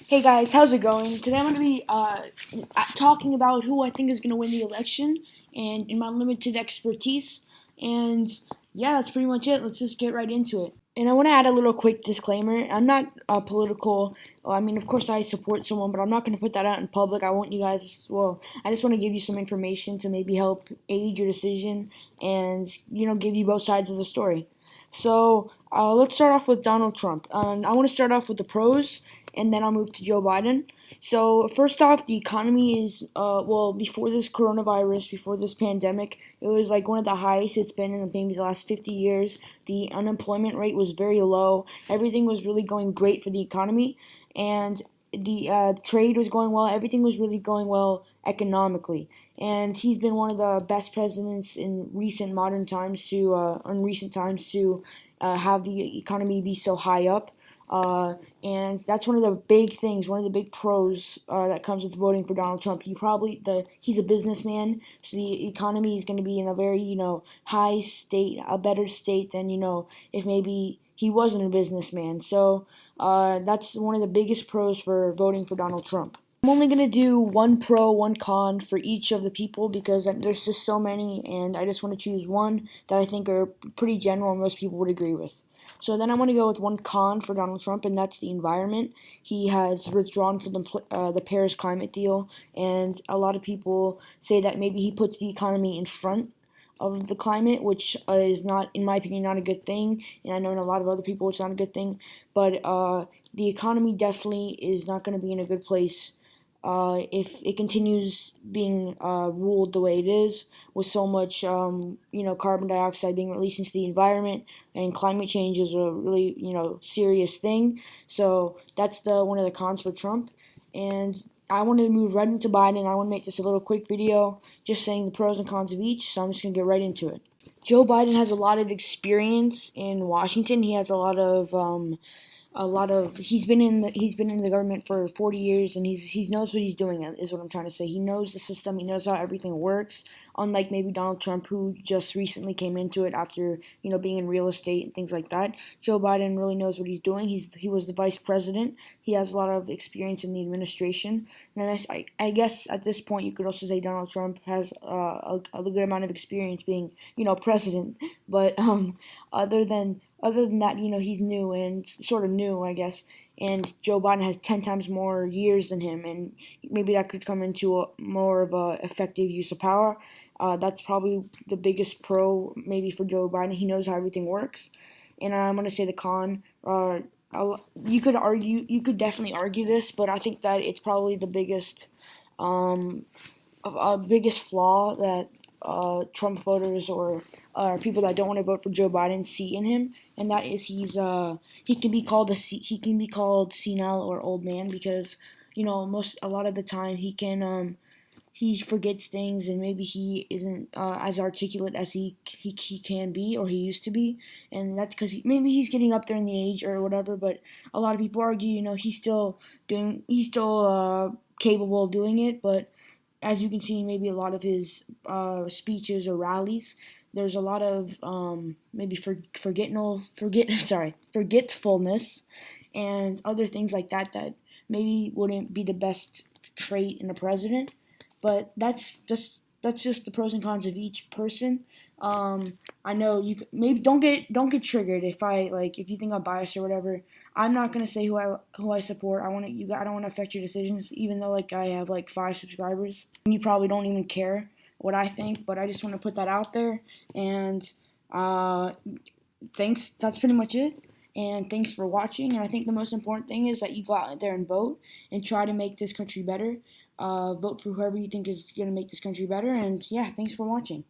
Hey guys, how's it going? Today I'm going to be talking about who I think is going to win the election and in my limited expertise. And yeah, that's pretty much it. Let's just get right into it. And I want to add a little quick disclaimer. I'm not political. I mean, of course, I support someone, but I'm not going to put that out in public. I want you guys, well, I just want to give you some information to maybe help aid your decision and, give you both sides of the story. So let's start off with Donald Trump. I want to start off with the pros, and then I'll move to Joe Biden. So first off, the economy is well, before this coronavirus, before this pandemic, it was like one of the highest it's been in maybe the last 50 years. The unemployment rate was very low. Everything was really going great for the economy, and the trade was going well. Everything was really going well economically, and he's been one of the best presidents in recent times to have the economy be so high up. And that's one of the big things, one of the big pros that comes with voting for Donald Trump. He's a businessman, so the economy is going to be in a very high state, a better state than if maybe he wasn't a businessman. So that's one of the biggest pros for voting for Donald Trump. I'm only going to do one pro, one con for each of the people because there's just so many, and I just want to choose one that I think are pretty general and most people would agree with. So then I want to go with one con for Donald Trump, and that's the environment. He has withdrawn from the Paris climate deal, and a lot of people say that maybe he puts the economy in front of the climate, which is not, in my opinion, not a good thing. And I know in a lot of other people it's not a good thing. But the economy definitely is not going to be in a good place if it continues being ruled the way it is, with so much, carbon dioxide being released into the environment, and climate change is a really, serious thing. So that's one of the cons for Trump. And I want to move right into Biden. I want to make this a little quick video, just saying the pros and cons of each. So I'm just gonna get right into it. Joe Biden has a lot of experience in Washington. He has he's been in the government for 40 years, and he knows what he's doing, is what I'm trying to say. He knows the system, he knows how everything works, unlike maybe Donald Trump, who just recently came into it after being in real estate and things like that. Joe Biden really knows what he's doing. He was the vice president. He has a lot of experience in the administration, and I guess at this point you could also say Donald Trump has a good amount of experience being president. But other than that, he's new and sort of new, I guess. And Joe Biden has 10 times more years than him, and maybe that could come into more of a effective use of power. That's probably the biggest pro, maybe for Joe Biden. He knows how everything works. And I'm gonna say the con. You could definitely argue this, but I think that it's probably the biggest flaw that Trump voters or people that don't want to vote for Joe Biden see in him, and that is he can be called senile or old man because a lot of the time he forgets things, and maybe he isn't as articulate as he can be or he used to be, and that's because maybe he's getting up there in the age or whatever. But a lot of people argue he's still capable of doing it, but as you can see, maybe a lot of his speeches or rallies, there's a lot of maybe forgetfulness, and other things like that maybe wouldn't be the best trait in a president. But that's just the pros and cons of each person. I know maybe don't get triggered if you think I'm biased or whatever. I'm not gonna say who I support. I don't want to affect your decisions, even though I have 5 subscribers. You probably don't even care what I think, but I just want to put that out there. And uh, thanks. That's pretty much it. And thanks for watching. And I think the most important thing is that you go out there and vote and try to make this country better. Vote for whoever you think is going to make this country better. And yeah, thanks for watching.